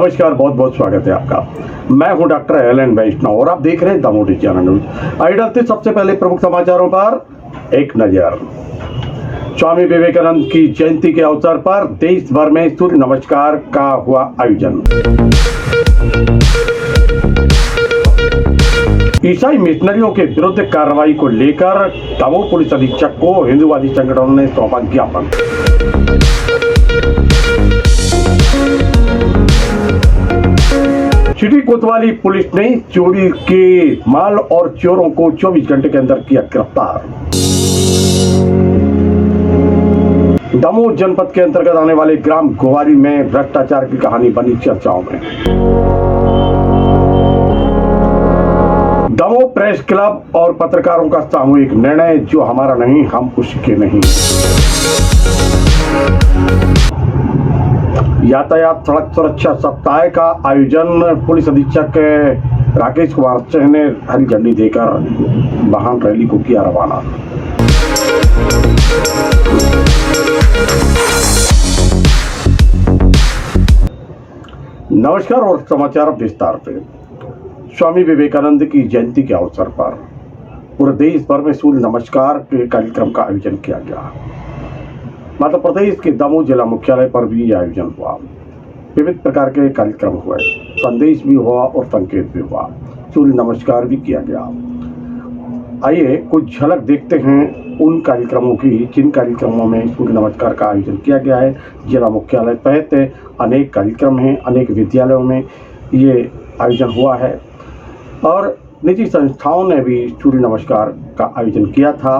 नमस्कार, बहुत बहुत स्वागत है आपका। मैं हूं डॉक्टर एलन वैष्णव और आप देख रहे हैं द मोदी चैनल। आइए डरते सबसे पहले प्रमुख समाचारों पर एक नजर। स्वामी विवेकानंद की जयंती के अवसर पर देश भर में सूर्य नमस्कार का हुआ आयोजन। ईसाई मिशनरियों के विरुद्ध कार्रवाई को लेकर दमोह पुलिस अधीक्षक को हिंदूवादी संगठनों ने सौंपा ज्ञापन। सिटी कोतवाली पुलिस ने चोरी के माल और चोरों को 24 घंटे के अंदर किया गिरफ्तार। दमोह जनपद के अंतर्गत आने वाले ग्राम गोवारी में भ्रष्टाचार की कहानी बनी चर्चाओं में। दमोह प्रेस क्लब और पत्रकारों का सामूहिक निर्णय, जो हमारा नहीं हम उसके नहीं। यातायात सड़क सुरक्षा सप्ताह का आयोजन, पुलिस अधीक्षक राकेश कुमार सिंह ने हरी झंडी देकर वाहन रैली को किया रवाना। नमस्कार और समाचार विस्तार से। स्वामी विवेकानंद की जयंती के अवसर पर पूरे देश भर में सूर्य नमस्कार के कार्यक्रम का आयोजन किया गया। मध्य प्रदेश के दमोह जिला मुख्यालय पर भी यह आयोजन हुआ। विविध प्रकार के कार्यक्रम हुए, संदेश भी हुआ और संकेत भी हुआ, सूर्य नमस्कार भी किया गया। आइए कुछ झलक देखते हैं उन कार्यक्रमों की जिन कार्यक्रमों में सूर्य नमस्कार का आयोजन किया गया है। जिला मुख्यालय सहित अनेक कार्यक्रम हैं, अनेक विद्यालयों में ये आयोजन हुआ है और निजी संस्थाओं ने भी सूर्य नमस्कार का आयोजन किया था।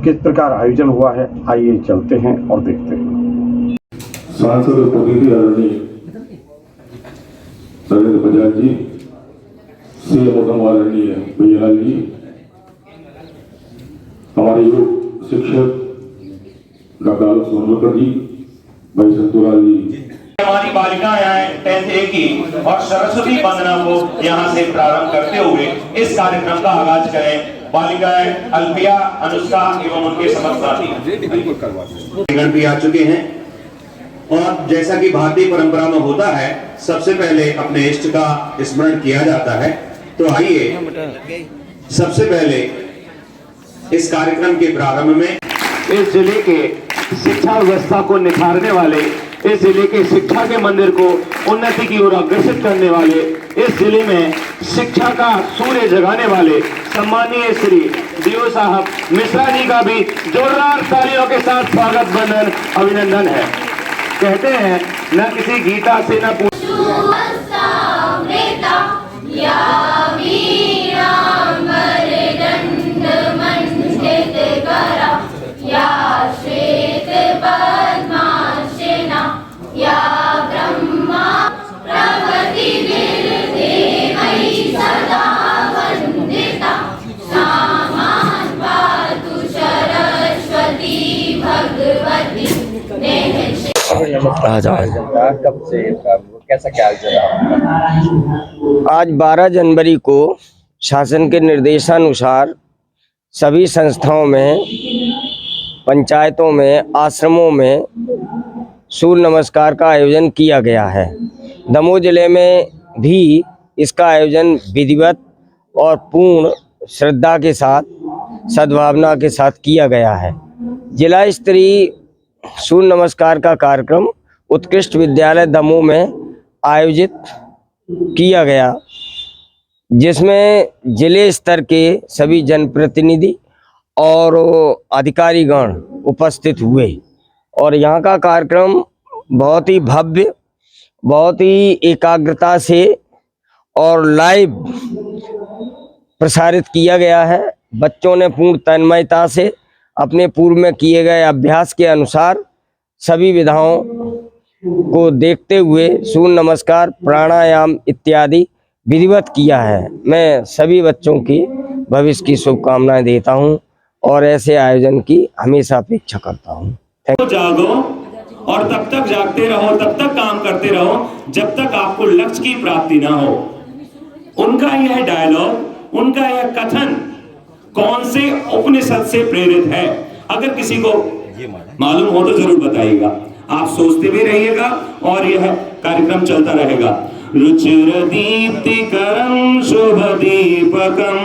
किस प्रकार आयोजन हुआ है, आइए चलते हैं और देखते हैं। सांसद और प्रतिनिधि आदरणीय नरेंद्र बजाज जी, सीएम आदरणीय भैयालाल जी, हमारे योग शिक्षक डॉक्टर आलोक सोनवलकर जी, भाई संतोलाल जी। हमारी बालिकाएं आए 10th A की और सरस्वती वंदना को यहाँ से प्रारंभ करते हुए इस कार्यक्रम का आगाज करें। बालिकाएं अल्फिया, अनुष्का एवं उनके समस्त साथी भी आ चुके हैं और जैसा कि भारतीय परंपरा में होता है, सबसे पहले अपने इष्ट का स्मरण किया जाता है। तो आइए सबसे पहले इस कार्यक्रम के प्रारंभ में इस जिले के शिक्षा व्यवस्था को निखारने वाले, इस जिले के शिक्षा के मंदिर को उन्नति की ओर अग्रसर करने वाले, इस जिले में शिक्षा का सूर्य जगाने वाले सम्मानीय श्री डीओ साहब मिश्रा जी का भी जोरदार तालियों के साथ स्वागत बंदन अभिनंदन है। कहते हैं न किसी गीता से न कब से कैसा क्या आज 12 जनवरी को शासन के निर्देशानुसार सभी संस्थाओं में, पंचायतों में, आश्रमों में सूर्य नमस्कार का आयोजन किया गया है। दमोह जिले में भी इसका आयोजन विधिवत और पूर्ण श्रद्धा के साथ, सद्भावना के साथ किया गया है। जिला स्तरीय सूर्य नमस्कार का कार्यक्रम उत्कृष्ट विद्यालय दमोह में आयोजित किया गया, जिसमें जिले स्तर के सभी जनप्रतिनिधि और अधिकारीगण उपस्थित हुए और यहाँ का कार्यक्रम बहुत ही भव्य, बहुत ही एकाग्रता से और लाइव प्रसारित किया गया है। बच्चों ने पूर्ण तन्मयता से अपने पूर्व में किए गए अभ्यास के अनुसार सभी विधाओं को देखते हुए सूर्य नमस्कार, प्राणायाम इत्यादि विधिवत किया है। मैं सभी बच्चों की भविष्य की शुभकामनाएं देता हूं और ऐसे आयोजन की हमेशा अपेक्षा करता हूं। तो जागो और तब तक जागते रहो, तब तक काम करते रहो जब तक आपको लक्ष्य की प्राप्ति ना हो। उनका यह डायलॉग, उनका यह कथन कौन से उपनिषद से प्रेरित है? अगर किसी को मालूम हो तो जरूर बताइएगा। आप सोचते भी रहिएगा और यह कार्यक्रम चलता रहेगा। रुचिर दीप्तिकरं शुभ दीपकं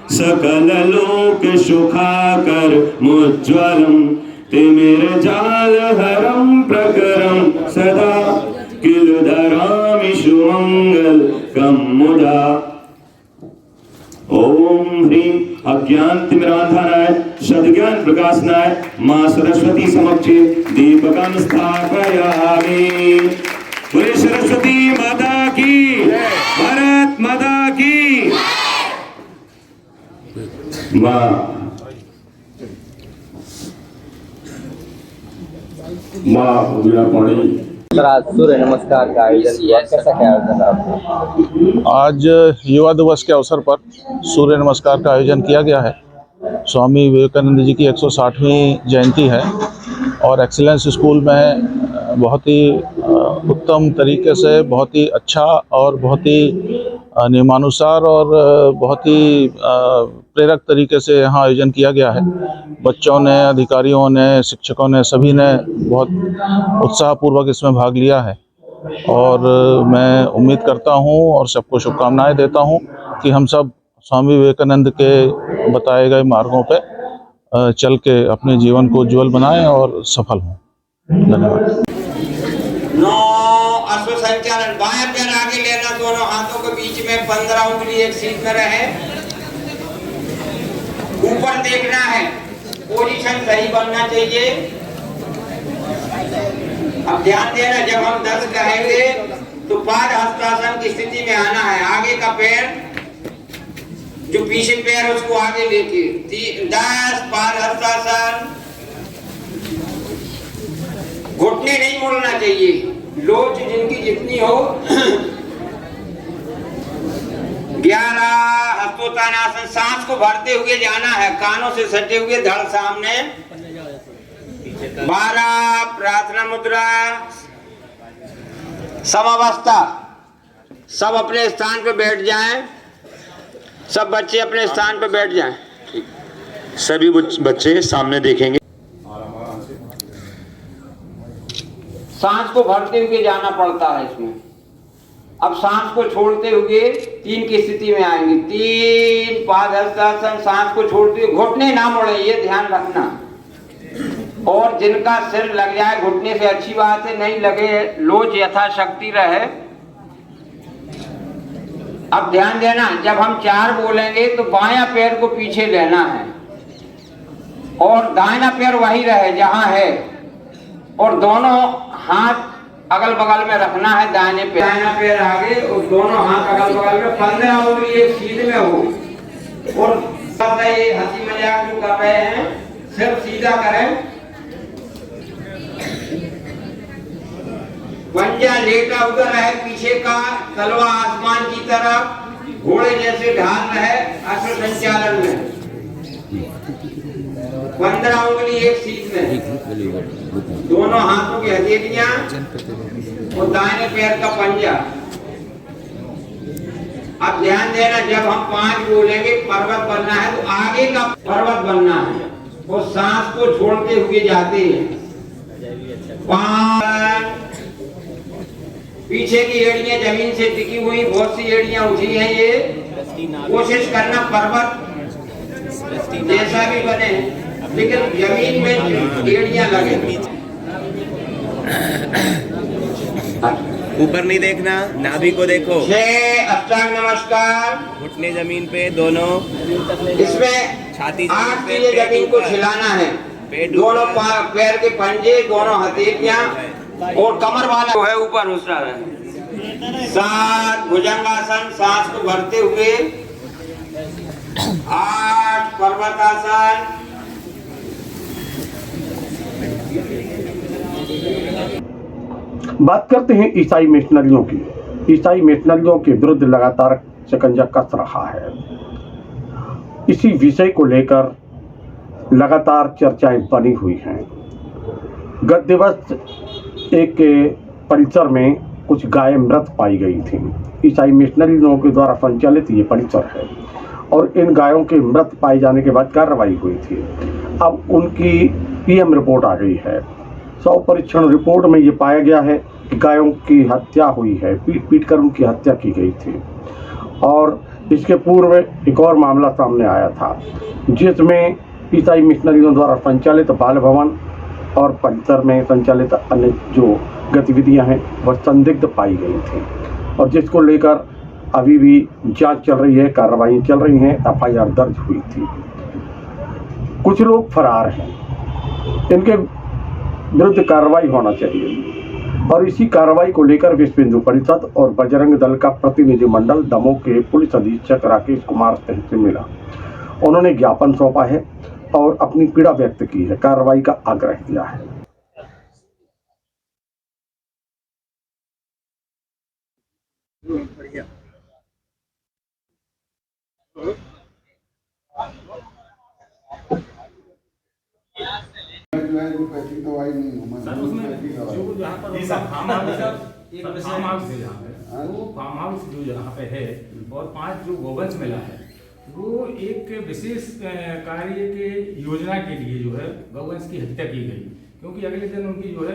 सकल लोक सुखाकर मुज्ज्वलम् तिमिरजालहरं प्रकरं सदा किल धरामि सुमंगलकं मुदा। ओम ह्रीं अज्ञान तिमिरांधानाय सद्ज्ञान प्रकाशनाय मां सरस्वती समक्षे दीपकं स्थापयामि। बोले सरस्वती माता की, भारत माता की। माँ वीणा पाणी। सर, आज सूर्य नमस्कार का आयोजन किया है, कैसा क्या आयोजन था आपको? आज युवा दिवस के अवसर पर सूर्य नमस्कार का आयोजन किया गया है। स्वामी विवेकानंद जी की 160वीं जयंती है और एक्सीलेंस स्कूल में बहुत ही उत्तम तरीके से, बहुत ही अच्छा और बहुत ही नियमानुसार और बहुत ही प्रेरक तरीके से यहाँ आयोजन किया गया है। बच्चों ने, अधिकारियों ने, शिक्षकों ने, सभी ने बहुत उत्साहपूर्वक इसमें भाग लिया है और मैं उम्मीद करता हूँ और सबको शुभकामनाएं देता हूँ कि हम सब स्वामी विवेकानंद के बताए गए मार्गों पे चल के अपने जीवन को उज्ज्वल बनाएं और सफल हों। धन्यवाद। नौ अश्व संचालन, बाएं पैर आगे लेना, दोनों हाथों के बीच में 15 उंगली एक सीध में रहे, ऊपर देखना है, पोजीशन सही बनना चाहिए। अब ध्यान देना, जब हम 10 कहेंगे तो पाद हस्तासन की स्थिति में आना है। आगे का पैर जो पीछे पैर उसको आगे लेके 10 पाद हस्तासन। घुटने नहीं मोड़ना चाहिए, लोच जिनकी जितनी हो। 11 हस्तोत्थानासन, सांस को भरते हुए जाना है, कानों से सटे हुए, धड़ सामने। 12 प्रार्थना मुद्रा, समावस्था। सब अपने स्थान पे बैठ जाएं, सब बच्चे अपने स्थान पे बैठ जाएं। सभी बच्चे सामने देखेंगे। सांस को भरते हुए जाना पड़ता है इसमें। अब सांस को छोड़ते हुए 3 की स्थिति में आएंगे। 3 पादहस्तासन, सांस को छोड़ते हुए, घुटने ना मोड़े, ये ध्यान रखना। और जिनका सिर लग जाए घुटने से अच्छी बात है, नहीं लगे लोच यथाशक्ति रहे। अब ध्यान देना, जब हम 4 बोलेंगे तो बायां पैर को पीछे लेना है और दाहिना पैर वही रहे जहां है, और दोनों हाथ अगल बगल में रखना है। दाहिने पैर, दाहिना पैर आगे और दोनों हाथ अगल बगल में। 15 उंगली एक सीध में हो। और ये हंसी मजाक जो कर रहे हैं सिर्फ सीधा करें। पंजा लेटा हुआ रहे, पीछे का तलवा आसमान की तरफ, घोड़े जैसे ढाल रहे अश्व संचालन में। 15 उंगली एक सीध में, दोनों हाथों की हथेलियां और दाहिने पैर का पंजा। अब ध्यान देना, जब हम 5 बोलेंगे पर्वत बनना है तो आगे का पर्वत बनना है और सांस को छोड़ते हुए जाते हैं। 5, पीछे की एड़ियां जमीन से टिकी हुई, बहुत सी एड़ियां उठी हैं। ये कोशिश करना पर्वत जैसा भी बने, लेकिन जमीन में एड़ियां लगे। ऊपर नहीं देखना, नाभि को देखो। 6 अष्टांग नमस्कार, घुटने जमीन पे दोनों। इसमें छाती 8 चीजें जमीन को खिलाना है। दोनों पैर के पंजे, दोनों हथेलियां और कमर वाला जो है ऊपर उसरा रहे। 7 भुजंगासन, सांस को भरते हुए। 8 पर्वतासन। बात करते हैं ईसाई मिशनरियों की। ईसाई मिशनरियों के विरुद्ध लगातार शिकंजा कस रहा है। इसी विषय को लेकर लगातार चर्चाएं बनी हुई हैं। गत दिवस एक परिसर में कुछ गायें मृत पाई गई थी। ईसाई मिशनरियों के द्वारा संचालित ये परिसर है और इन गायों के मृत पाए जाने के बाद कार्रवाई हुई थी। अब उनकी पीएम रिपोर्ट आ गई है शव परीक्षण रिपोर्ट में ये पाया गया है कि गायों की हत्या हुई है, पीट पीट कर उनकी हत्या की गई थी। और इसके पूर्व एक और मामला सामने आया था जिसमें ईसाई मिशनरियों द्वारा संचालित बाल भवन और परिसर में संचालित अन्य जो गतिविधियां हैं वह संदिग्ध पाई गई थी, और जिसको लेकर अभी भी जांच चल रही है, कार्रवाई चल रही हैं, एफआईआर दर्ज हुई थी। कुछ लोग फरार हैं, इनके विरुद्ध कार्रवाई होना चाहिए, और इसी कार्रवाई को लेकर विश्व हिंदू परिषद और बजरंग दल का प्रतिनिधि मंडल दमोह के पुलिस अधीक्षक राकेश कुमार सिंह से मिला। उन्होंने ज्ञापन सौंपा है और अपनी पीड़ा व्यक्त की है, कार्रवाई का आग्रह किया है। दवाई नहीं सर उसमें जो यहाँ पर फार्म हाउस है, यहाँ पे वो फार्म हाउस जो यहाँ पे है और 5 जो गोवंश मिला है वो एक विशेष कार्य के योजना के लिए जो है गौवंश की हत्या की गई, क्योंकि अगले दिन उनकी जो है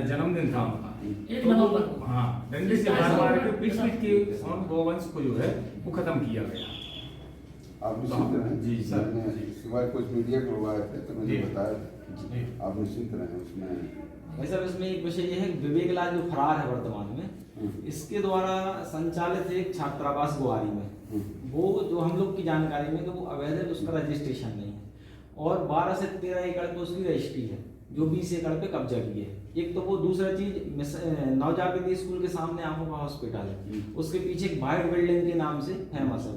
जन्मदिन था उनका। 1 नवंबर को हाँ डंडे से मार के पीट के गौवंश को जो है वो खत्म किया गया। आप निश्चिंत रहें। जी सर, सुबह कुछ मीडिया के लोग आए थे तो मैंने बताया, आप निश्चिंत रहें। उसमें भाई साहब इसमें एक विषय ये है कि विवेक लाल जो फरार है वर्तमान में, इसके द्वारा संचालित एक छात्रावास गुआरी में, वो जो हम लोग की जानकारी में कि वो अवैध है, उसका रजिस्ट्रेशन नहीं है, और 12 से 13 एकड़ पे उसकी रजिस्ट्री है, जो 20 एकड़ पे कब्जा की है। एक तो वो, दूसरा चीज नवजागृति स्कूल के सामने आंखों का हॉस्पिटल है, उसके पीछे एक वाइट बिल्डिंग के नाम से फेमस है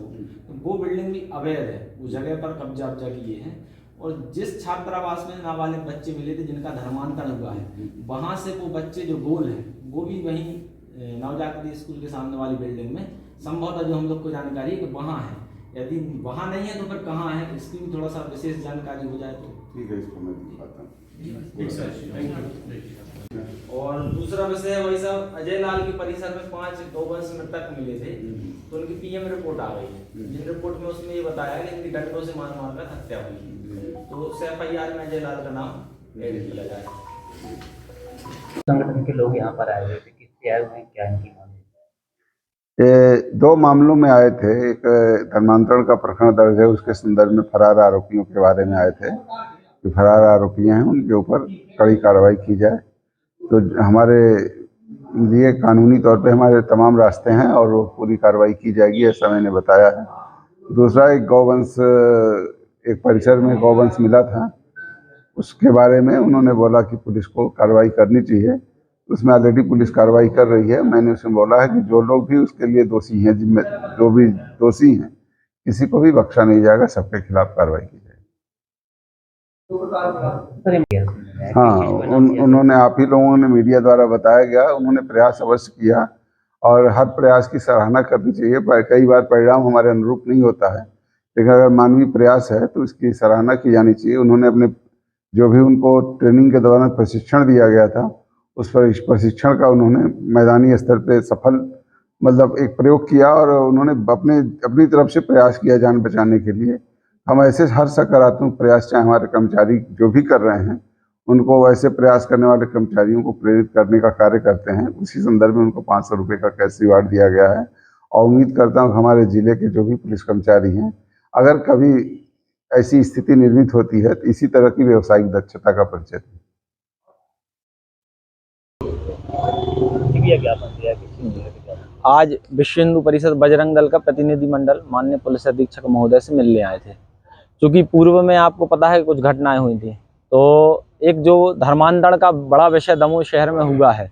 वो बिल्डिंग भी अवैध है, उस जगह पर कब्जा किए हैं। और जिस छात्रावास में नाबालिग बच्चे मिले थे जिनका धर्मांतरण हुआ है, वहाँ से वो बच्चे जो गोल हैं वो भी वहीं नवजागृति स्कूल के सामने वाली बिल्डिंग में संभवतः, जो हम लोग को जानकारी है कि वहाँ है। यदि वहाँ नहीं है तो फिर कहाँ है, इसकी भी थोड़ा सा विशेष जानकारी हो जाए तो ठीक है, इसको मैं दिखाता हूँ। और दूसरा विषय है भाई साहब, अजय लाल के परिसर में 5 गौवंश मृतक मिले थे, तो उनकी पीएम रिपोर्ट आ गई है, जिन रिपोर्ट में उसमें ये बताया कि इनकी डंडों से मार कर हत्या हुई, तो उस एफआईआर में अजय लाल का नाम ऐड किया जाए। संगठन के लोग यहाँ पर आए हुए थे, किससे आए हुए हैं, क्या इनकी मांग है? ये 2 मामलों में आए थे। एक धर्मांतरण का प्रकरण दर्ज है, उसके संदर्भ में फरार आरोपियों के बारे में आए थे कि फरार आरोपी हैं, उनके ऊपर कड़ी कार्रवाई की जाए। तो हमारे लिए कानूनी तौर पे हमारे तमाम रास्ते हैं और वो पूरी कार्रवाई की जाएगी, ऐसा मैंने बताया है। दूसरा, एक गौवंश, एक परिसर में गौवंश मिला था, उसके बारे में उन्होंने बोला कि पुलिस को कार्रवाई करनी चाहिए। उसमें ऑलरेडी पुलिस कार्रवाई कर रही है। मैंने उसमें बोला है कि जो लोग भी उसके लिए दोषी हैं, जो भी दोषी हैं, किसी को भी बख्शा नहीं जाएगा, सबके खिलाफ कार्रवाई की जाएगी। हाँ, उन्होंने, आप ही लोगों ने मीडिया द्वारा बताया गया, उन्होंने प्रयास अवश्य किया और हर प्रयास की सराहना करनी चाहिए। कई बार परिणाम हमारे अनुरूप नहीं होता है, लेकिन अगर मानवीय प्रयास है तो इसकी सराहना की जानी चाहिए। उन्होंने अपने जो भी उनको ट्रेनिंग के दौरान प्रशिक्षण दिया गया था, उस प्रशिक्षण का उन्होंने मैदानी स्तर पे सफल मतलब एक प्रयोग किया और उन्होंने अपनी तरफ से प्रयास किया जान बचाने के लिए। हम ऐसे हर सकारात्मक प्रयास, चाहे हमारे कर्मचारी जो भी कर रहे हैं, उनको वैसे प्रयास करने वाले कर्मचारियों को प्रेरित करने का कार्य करते हैं। उसी संदर्भ में उनको 500 रुपये का कैश रिवार्ड दिया गया है और उम्मीद करता हूँ हमारे जिले के जो भी पुलिस कर्मचारी हैं, अगर कभी ऐसी स्थिति निर्मित होती है तो इसी तरह की व्यावसायिक दक्षता का परिचय दें। आज विश्व हिंदू परिषद बजरंग दल का प्रतिनिधि मंडल माननीय पुलिस अधीक्षक महोदय से मिलने आए थे, क्योंकि पूर्व में आपको पता है कुछ घटनाएं हुई थी। तो एक जो धर्मांतरण का बड़ा विषय दमोह शहर में हुआ है,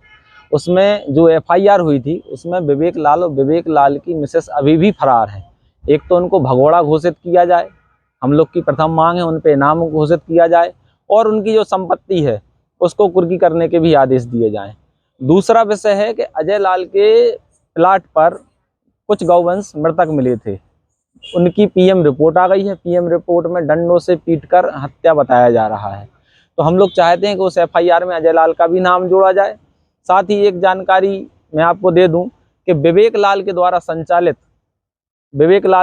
उसमें जो एफआईआर हुई थी उसमें विवेक लाल और विवेक लाल की मिसेस अभी भी फरार हैं। एक तो उनको भगोड़ा घोषित किया जाए, हम लोग की प्रथम मांग है, उन पे इनाम घोषित किया जाए और उनकी जो संपत्ति है उसको कुर्की करने के भी आदेश दिए जाएं। दूसरा विषय है कि अजय लाल के प्लाट पर कुछ गौवंश मृतक मिले थे, उनकी पीएम रिपोर्ट आ गई है। पीएम रिपोर्ट में डंडों से पीटकर हत्या बताया जा रहा है। तो हम लोग चाहते हैं कि उस एफआईआर में अजय लाल का भी नाम जोड़ा जाए। साथ ही एक जानकारी मैं आपको दे दूं कि विवेक लाल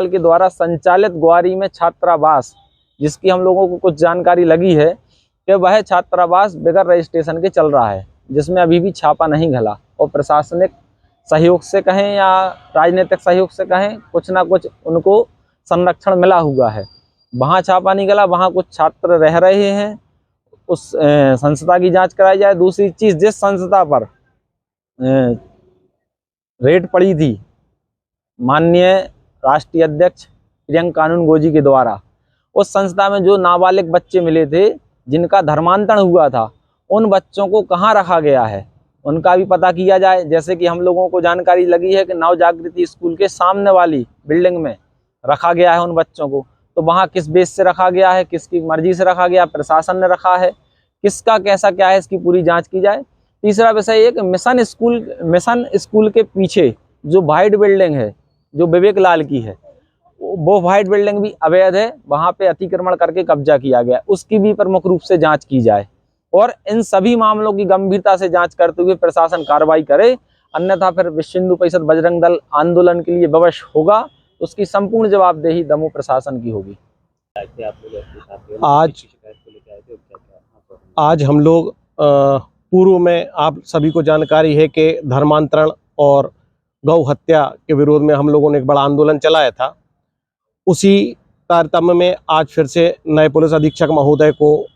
के द्वारा संचालित ग्वारी में छात्रावास, जिसकी हम लोगों को कुछ जानकारी लगी है कि वह छात्रावास बगैर रजिस्ट्रेशन के चल रहा है, जिसमें अभी भी छापा नहीं घला। और प्रशासनिक सहयोग से कहें या राजनीतिक सहयोग से कहें, कुछ ना कुछ उनको संरक्षण मिला हुआ है। वहाँ छापा नहीं गला, वहाँ कुछ छात्र रह रहे हैं, उस संस्था की जांच कराई जाए। दूसरी चीज़, जिस संस्था पर रेड पड़ी थी माननीय राष्ट्रीय अध्यक्ष प्रियंका कानून गोजी के द्वारा, उस संस्था में जो नाबालिग बच्चे मिले थे जिनका धर्मांतरण हुआ था, उन बच्चों को कहाँ रखा गया है उनका भी पता किया जाए। जैसे कि हम लोगों को जानकारी लगी है कि नव जागृति स्कूल के सामने वाली बिल्डिंग में रखा गया है उन बच्चों को, तो वहाँ किस बेस से रखा गया है, किसकी मर्जी से रखा गया, प्रशासन ने रखा है, किसका कैसा क्या है, इसकी पूरी जांच की जाए। तीसरा विषय एक मिशन स्कूल के पीछे जो वाइट बिल्डिंग है, जो विवेक लाल की है, वो वाइट बिल्डिंग भी अवैध है, वहाँ पे अतिक्रमण करके कब्जा किया गया, उसकी भी प्रमुख रूप से जांच की जाए और इन सभी मामलों की गंभीरता से जांच करते हुए प्रशासन कार्रवाई करे। अन्यथा फिर विश्व हिंदू परिषद बजरंग दल आंदोलन के लिए विवश होगा, उसकी संपूर्ण जवाबदेही दमोह प्रशासन की होगी। आज हम लोग पूर्व में आप सभी को जानकारी है कि धर्मांतरण और गौ हत्या के विरोध में हम लोगों ने एक बड़ा आंदोलन चलाया था। उसी तारतम्य में आज फिर से नए पुलिस अधीक्षक महोदय को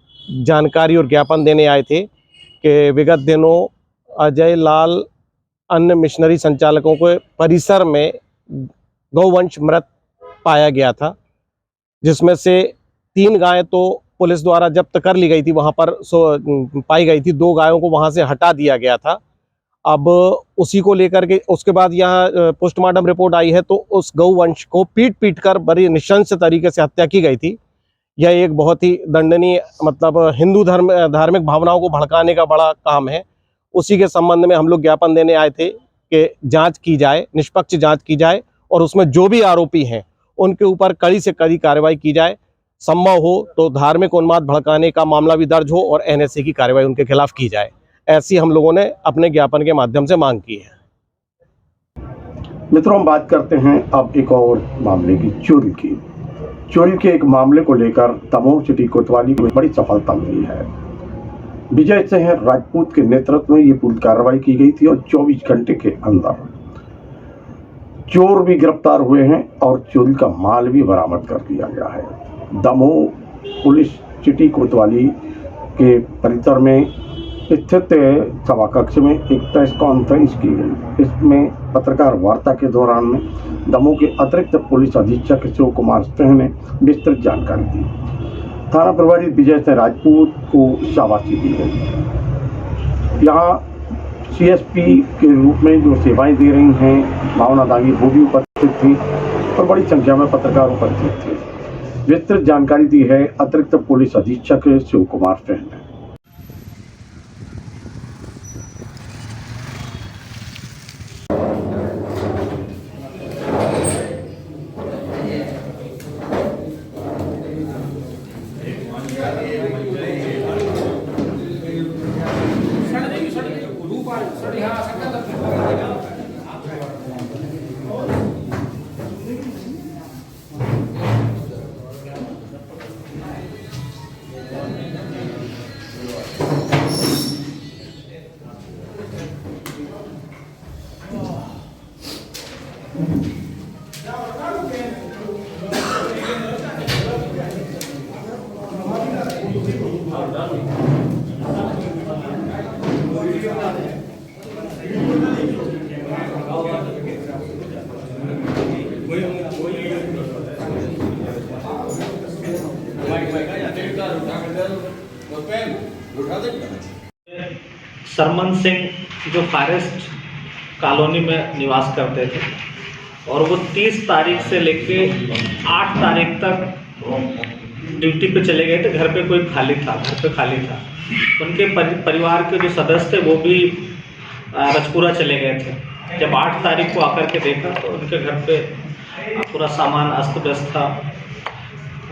जानकारी और ज्ञापन देने आए थे कि विगत दिनों अजय लाल अन्य मिशनरी संचालकों के परिसर में गौवंश मृत पाया गया था, जिसमें से 3 गायें तो पुलिस द्वारा जब्त कर ली गई थी, वहां पर पाई गई थी। 2 गायों को वहां से हटा दिया गया था। अब उसी को लेकर के उसके बाद यहाँ पोस्टमार्टम रिपोर्ट आई है, तो उस गौवंश को पीट कर बड़ी नृशंस तरीके से हत्या की गई थी। यह एक बहुत ही दंडनीय, मतलब हिंदू धार्मिक भावनाओं को भड़काने का बड़ा काम है। उसी के संबंध में हम लोग ज्ञापन देने आए थे कि जांच की जाए, निष्पक्ष जांच की जाए और उसमें जो भी आरोपी हैं उनके ऊपर कड़ी से कड़ी कार्रवाई की जाए। संभव हो तो धार्मिक उन्माद भड़काने का मामला भी दर्ज हो और NSA की कार्रवाई उनके खिलाफ की जाए। ऐसी हम लोगों ने अपने ज्ञापन के माध्यम से मांग की है। मित्रों, हम बात करते हैं अब एक और मामले की, चोरी के एक मामले को लेकर दमोह सिटी कोतवाली को बड़ी सफलता मिली है। विजय सिंह राजपूत के नेतृत्व में ये पूरी कार्रवाई की गई थी और 24 घंटे के अंदर चोर भी गिरफ्तार हुए हैं और चोरी का माल भी बरामद कर लिया गया है। दमोह पुलिस सिटी कोतवाली के परिसर में स्थित सभा कक्ष में एक प्रेस कॉन्फ्रेंस की गई। इसमें पत्रकार वार्ता के दौरान दमोह के अतिरिक्त पुलिस अधीक्षक शिव कुमार सिंह ने विस्तृत जानकारी दी। थाना प्रभारी विजय सिंह राजपूत को शाबाशी दी गई। यहाँ CSP के रूप में जो सेवाएं दे रही हैं भावना दागी, वो भी उपस्थित थी और बड़ी संख्या में पत्रकार उपस्थित थे। विस्तृत जानकारी दी है अतिरिक्त पुलिस अधीक्षक शिव कुमार सिंह ने। सरमन सिंह जो फॉरेस्ट कॉलोनी में निवास करते थे और वो 30 तारीख से लेके 8 तारीख तक ड्यूटी पे चले गए थे। घर पे कोई खाली था, घर पे खाली था। उनके परिवार के जो सदस्य थे वो भी रजपुरा चले गए थे। जब 8 तारीख को आकर के देखा तो उनके घर पे पूरा सामान अस्त व्यस्त था।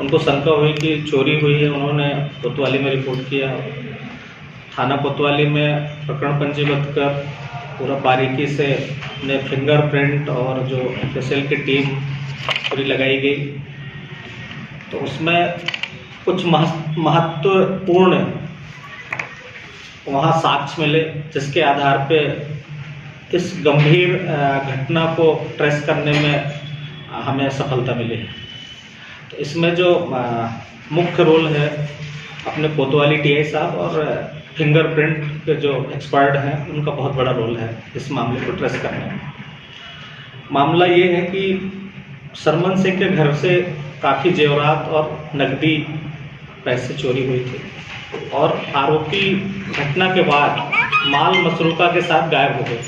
उनको शंका हुई कि चोरी हुई है। उन्होंने कोतवाली में रिपोर्ट किया। थाना कोतवाली में प्रकरण पंजीबद्ध कर पूरा बारीकी से अपने फिंगरप्रिंट और जो FSL की टीम पूरी लगाई गई, तो उसमें कुछ महत्वपूर्ण वहाँ साक्ष्य मिले जिसके आधार पे इस गंभीर घटना को ट्रेस करने में हमें सफलता मिली है। तो इसमें जो मुख्य रोल है अपने कोतवाली टीआई साहब और फिंगरप्रिंट के जो एक्सपर्ट हैं उनका बहुत बड़ा रोल है इस मामले को ट्रेस करने में। मामला ये है कि सरमन सिंह के घर से काफ़ी जेवरात और नकदी पैसे चोरी हुई थी और आरोपी घटना के बाद माल मसरूका के साथ गायब हो गए।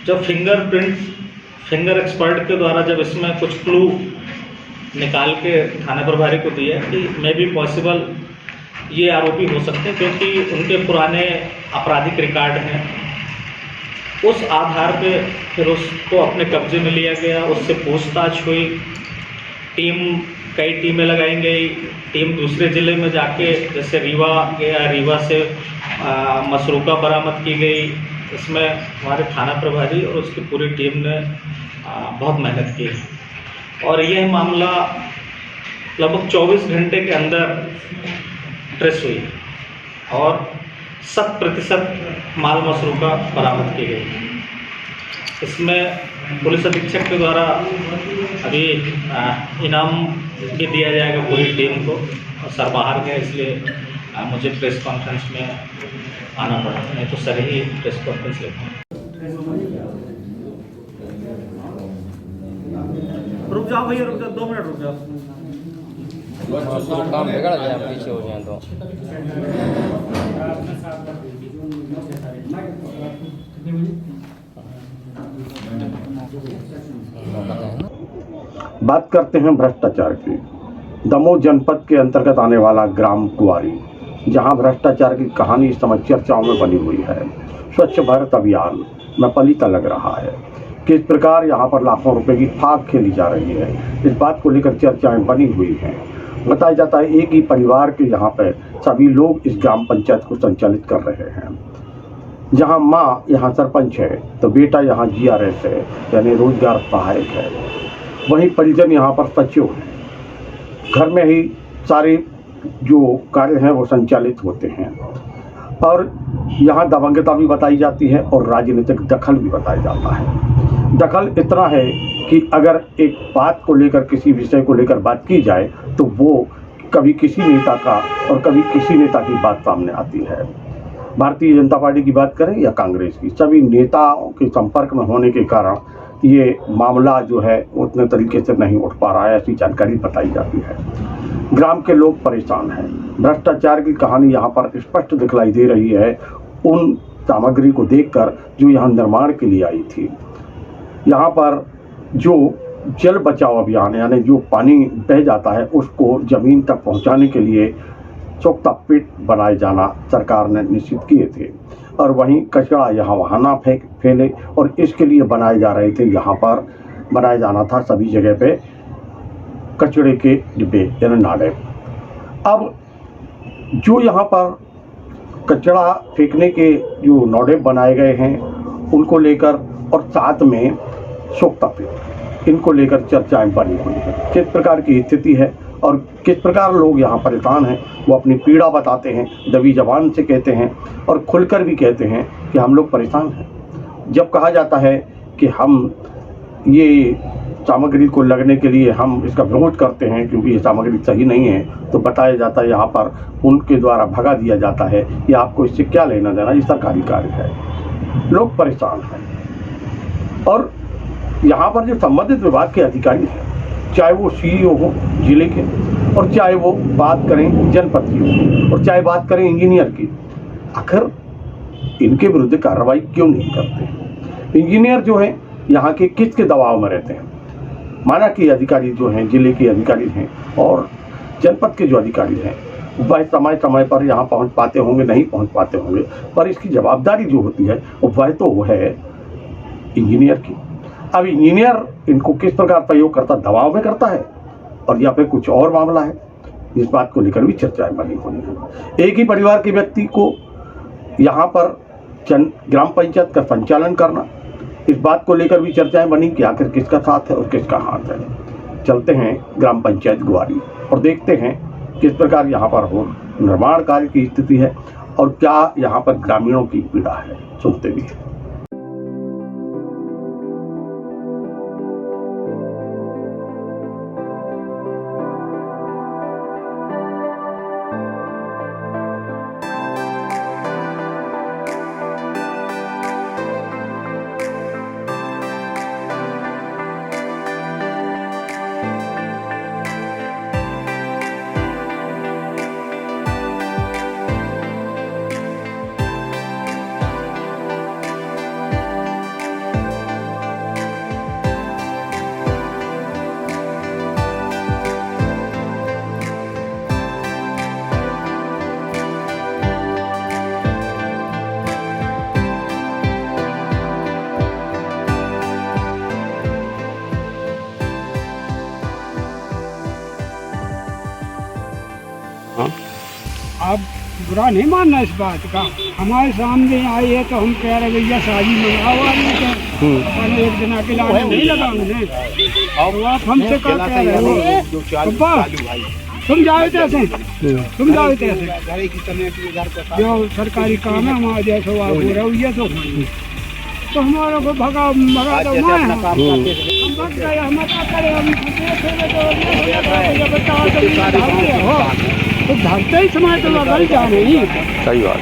जब फिंगर एक्सपर्ट के द्वारा जब इसमें कुछ क्लू निकाल के थाना प्रभारी को दिया कि मे बी पॉसिबल ये आरोपी हो सकते हैं क्योंकि उनके पुराने आपराधिक रिकॉर्ड हैं, उस आधार पे फिर उसको अपने कब्जे में लिया गया, उससे पूछताछ हुई, कई टीमें लगाई गई, टीम दूसरे ज़िले में जाके जैसे रीवा गया, रीवा से मसरूका बरामद की गई। इसमें हमारे थाना प्रभारी और उसकी पूरी टीम ने बहुत मेहनत की और यह मामला लगभग 24 घंटे के अंदर ट्रेस हुई और 100% माल मसरूका बरामद की गई। इसमें पुलिस अधीक्षक के द्वारा अभी इनाम भी दिया जाएगा पूरी टीम को और सर बाहर गए इसलिए मुझे प्रेस कॉन्फ्रेंस में आना पड़ा, नहीं तो सर ही प्रेस कॉन्फ्रेंस लेते हैं। रुक जाओ भैया, रुक जाओ, 2 मिनट रुक जाओ। काम बिगड़ गया, पीछे हो जाए तो। बात करते हैं भ्रष्टाचार की। दमोह जनपद के अंतर्गत आने वाला ग्राम कुआरी, जहां भ्रष्टाचार की कहानी इस समय चर्चाओं में बनी हुई है। स्वच्छ भारत अभियान में पलीता लग रहा है। किस प्रकार यहां पर लाखों रुपए की फाक खेली जा रही है, इस बात को लेकर चर्चाएं बनी हुई हैं। बताया जाता है एक ही परिवार के यहाँ पर सभी लोग इस ग्राम पंचायत को संचालित कर रहे हैं। जहां माँ यहाँ सरपंच है तो बेटा यहाँ GRS है, यानी रोजगार सहायक है। वहीं परिजन यहाँ पर सचिव है। घर में ही सारे जो कार्य हैं वो संचालित होते हैं और यहाँ दबंगता भी बताई जाती है और राजनीतिक दखल भी बताया जाता है। दखल इतना है कि अगर एक बात को लेकर, किसी विषय को लेकर बात की जाए तो वो कभी किसी नेता का और कभी किसी नेता की बात सामने आती है। भारतीय जनता पार्टी की बात करें या कांग्रेस की, सभी नेताओं के संपर्क में होने के कारण ये मामला जो है उतने तरीके से नहीं उठ पा रहा है, ऐसी जानकारी बताई जाती है। ग्राम के लोग परेशान हैं। भ्रष्टाचार की कहानी यहाँ पर स्पष्ट दिखलाई दे रही है उन सामग्री को देखकर जो यहाँ निर्माण के लिए आई थी। यहाँ पर जो जल बचाओ अभियान, यानी जो पानी बह जाता है उसको जमीन तक पहुँचाने के लिए चौकता पिट बनाए जाना सरकार ने निश्चित किए थे और वहीं कचरा यहाँ वहाँ ना फैले और इसके लिए बनाए जा रहे थे। यहाँ पर बनाया जाना था सभी जगह पे कचरे के डिब्बे यानी नाले। अब जो यहाँ पर कचरा फेंकने के जो नौडे बनाए गए हैं उनको लेकर और साथ में सोख्ता पिट, इनको लेकर चर्चाएं बनी हुई है। किस प्रकार की स्थिति है और किस प्रकार लोग यहाँ परेशान हैं, वो अपनी पीड़ा बताते हैं, दबी जबान से कहते हैं और खुलकर भी कहते हैं कि हम लोग परेशान हैं। जब कहा जाता है कि हम ये सामग्री को लगने के लिए हम इसका विरोध करते हैं क्योंकि ये सामग्री सही नहीं है, तो बताया जाता है यहाँ पर उनके द्वारा भगा दिया जाता है कि आपको इससे क्या लेना देना, ये सरकारी कार्य है। लोग परेशान हैं और यहाँ पर जो संबंधित विभाग के अधिकारी हैं, चाहे वो CEO हो जिले के और चाहे वो बात करें जनपद की हो और चाहे बात करें इंजीनियर की, आखिर इनके विरुद्ध कार्रवाई क्यों नहीं करते? इंजीनियर जो हैं यहाँ के किसके दबाव में रहते हैं? माना कि अधिकारी जो हैं जिले के अधिकारी हैं और जनपद के जो अधिकारी हैं वह समय समय पर यहाँ पहुँच पाते होंगे, नहीं पहुँच पाते होंगे, पर इसकी जवाबदारी जो होती है वह तो वो है इंजीनियर की। अब इंजीनियर इनको किस प्रकार प्रयोग करता, दबाव में करता है और या फिर कुछ और मामला है, इस बात को लेकर भी चर्चाएं बनी हुई हैं। एक ही परिवार के व्यक्ति को यहाँ पर ग्राम पंचायत का संचालन करना, इस बात को लेकर भी चर्चाएं बनी कि आखिर किसका साथ है और किसका हाथ है। चलते हैं ग्राम पंचायत गुआरी और देखते हैं किस प्रकार यहाँ पर हो निर्माण कार्य की स्थिति है और क्या यहाँ पर ग्रामीणों की पीड़ा है, सुनते भी हैं। आप बुरा नहीं मानना इस बात का, हमारे सामने आई है तो हम कह रहे भैया शादी मंगाओ आदमी को, मैंने एक दिन के लाने नहीं लगा उन्हें। और आप हमसे क्या कह रहे हो? पप्पा तुम जाओ कैसे, तुम जाओ कैसे, जो सरकारी काम है हमारे जैसे आप हो रहे हो ये तो हमारे को भगा दो ना, हम भग गए, हम क्या करें, हम तो धरते ही समय तो गल जा रही। सही बात।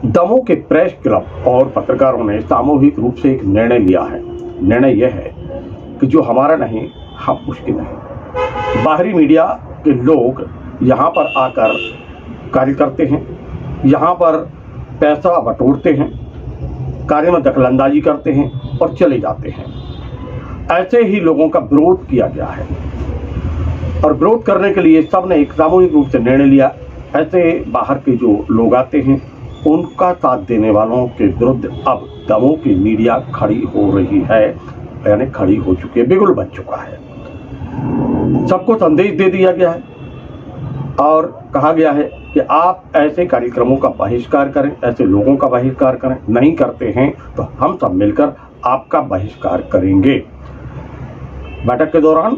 दमोह के प्रेस क्लब और पत्रकारों ने सामूहिक रूप से एक निर्णय लिया है। निर्णय यह है कि जो हमारा नहीं हम उसके नहीं। बाहरी मीडिया के लोग यहाँ पर आकर कार्य करते हैं, यहाँ पर पैसा बटोरते हैं, कार्य में दखलंदाजी करते हैं और चले जाते हैं। ऐसे ही लोगों का विरोध किया गया है और विरोध करने के लिए सबने एक सामूहिक रूप से निर्णय लिया। ऐसे बाहर के जो लोग आते हैं उनका साथ देने वालों के विरुद्ध अब दमोह की मीडिया खड़ी हो रही है, यानी खड़ी हो चुकी है, बिगुल बन चुका है। सबको संदेश दे दिया गया है और कहा गया है कि आप ऐसे कार्यक्रमों का बहिष्कार करें, ऐसे लोगों का बहिष्कार करें। नहीं करते हैं तो हम सब मिलकर आपका बहिष्कार करेंगे। बैठक के दौरान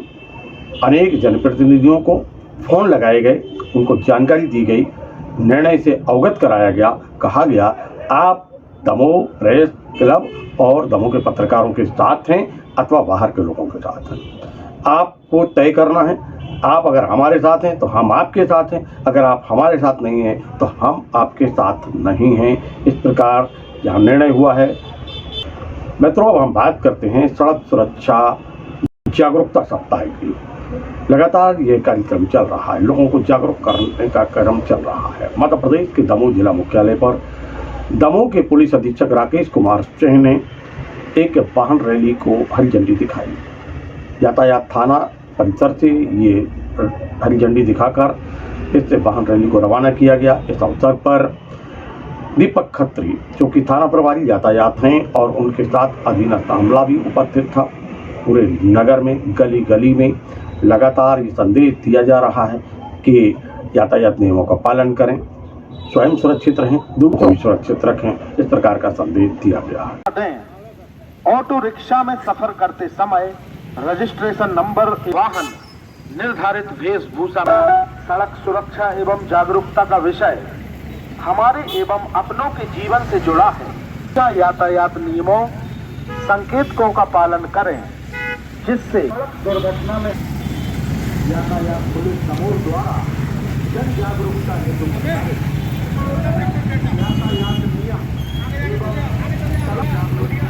अनेक जनप्रतिनिधियों को फोन लगाए गए, उनको जानकारी दी गई, निर्णय से अवगत कराया गया। कहा गया आप दमोह प्रेस क्लब और दमोह के पत्रकारों के साथ हैं अथवा बाहर के लोगों के साथ हैं। आपको तय करना है, आप अगर हमारे साथ हैं तो हम आपके साथ हैं, अगर आप हमारे साथ नहीं हैं तो हम आपके साथ नहीं हैं। इस प्रकार यहाँ निर्णय हुआ है। मित्रों, अब हम बात करते हैं सड़क सुरक्षा जागरूकता सप्ताह की। लगातार ये कार्यक्रम चल रहा है, लोगों को जागरूक करने का क्रम चल रहा है। मध्य प्रदेश के दमोह जिला मुख्यालय पर दमोह के पुलिस अधीक्षक राकेश कुमार सिंह ने एक वाहन रैली को हरी झंडी दिखाई। यातायात थाना परिसर से ये हरी झंडी दिखाकर इस वाहन रैली को रवाना किया गया। इस अवसर पर दीपक खत्री जो कि थाना प्रभारी यातायात हैं और उनके साथ अधीनस्थ अमला भी उपस्थित था। पूरे नगर में गली गली में लगातार ये संदेश दिया जा रहा है कि यातायात नियमों का पालन करें, स्वयं सुरक्षित रहें, दूसरों को भी सुरक्षित रखें। इस प्रकार का संदेश दिया गया है। ऑटो रिक्शा में सफर करते समय रजिस्ट्रेशन नंबर वाहन निर्धारित वेशभूषा में सड़क सुरक्षा एवं जागरूकता का विषय हमारे एवं अपनों के जीवन से जुड़ा है। यातायात नियमों संकेतकों का पालन करें, जिससे दुर्घटना में यातायात पुलिस समूह द्वारा जन जागरूकता हेतु यातायात नियम एवं सड़क जागरूकता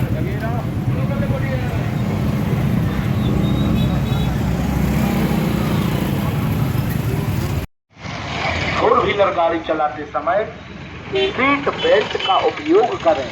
फोर व्हीलर गाड़ी चलाते समय सीट बेल्ट का उपयोग करें।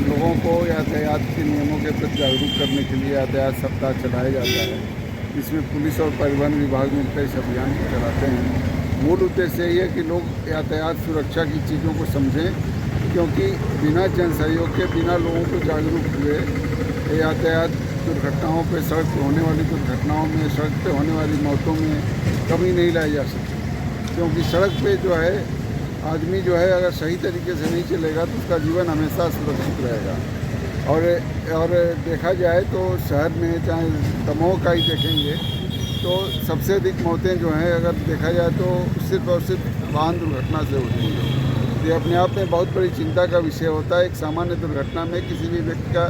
लोगों को यातायात के नियमों के प्रति जागरूक करने के लिए यातायात सप्ताह चलाया जाता है। इसमें पुलिस और परिवहन विभाग मिलकर इस अभियान को चलाते हैं। मूल उद्देश्य यही है कि लोग यातायात सुरक्षा की चीज़ों को समझें, क्योंकि बिना जन सहयोग के, बिना लोगों को जागरूक हुए यातायात दुर्घटनाओं पे, सड़क पर होने वाली दुर्घटनाओं में, सड़क पे होने वाली मौतों में कमी नहीं लाई जा सकती। क्योंकि सड़क पे जो है आदमी जो है अगर सही तरीके से नहीं चलेगा तो उसका जीवन हमेशा सुरक्षित रहेगा। और देखा जाए तो शहर में चाहे दमोह का ही देखेंगे तो सबसे अधिक मौतें जो हैं अगर देखा जाए तो सिर्फ और सिर्फ वाहन दुर्घटना से होती है। ये अपने आप में बहुत बड़ी चिंता का विषय होता है। एक सामान्य दुर्घटना में किसी भी व्यक्ति का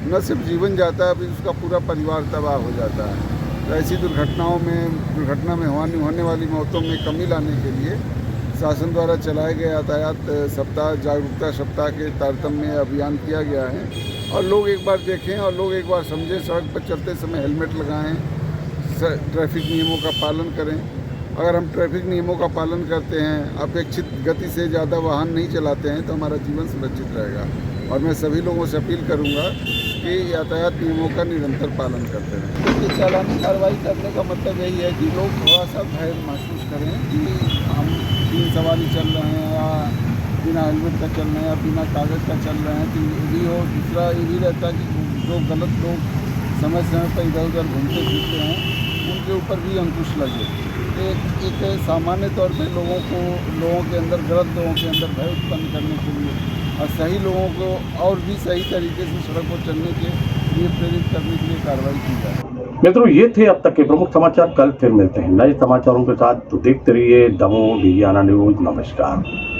न सिर्फ जीवन जाता है, अभी उसका पूरा परिवार तबाह हो जाता है। तो ऐसी दुर्घटना में होने वाली मौतों में कमी लाने के लिए शासन द्वारा चलाए गए यातायात सप्ताह, जागरूकता सप्ताह के तारतम्य अभियान किया गया है। और लोग एक बार देखें और लोग एक बार समझें, सड़क पर चलते समय हेलमेट लगाएं, ट्रैफिक नियमों का पालन करें। अगर हम ट्रैफिक नियमों का पालन करते हैं, अपेक्षित गति से ज़्यादा वाहन नहीं चलाते हैं, तो हमारा जीवन सुरक्षित रहेगा। और मैं सभी लोगों से अपील करूंगा कि यातायात नियमों का निरंतर पालन करते रहें। तो चालानी कार्रवाई करने का मतलब यही है कि लोग थोड़ा सा भय महसूस करें कि हम बिन सवारी चल रहे हैं या बिना हेलमेट का चल रहे हैं या बिना कागज़ का चल रहे हैं, तो ये भी हो। दूसरा ये भी रहता है कि जो गलत लोग समय पर इधर उधर घूमते फिरते हैं, उनके ऊपर भी अंकुश लगे। एक सामान्य तौर पे लोगों के अंदर, गलत लोगों के अंदर भय उत्पन्न करने के लिए और सही लोगों को और भी सही तरीके से सड़क पर चलने के लिए प्रेरित करने के लिए कार्रवाई की जाए। मित्रों, ये थे अब तक के प्रमुख समाचार। कल फिर मिलते हैं नए समाचारों के साथ। तो देखते रहिए दमोह डिजियाना न्यूज। नमस्कार।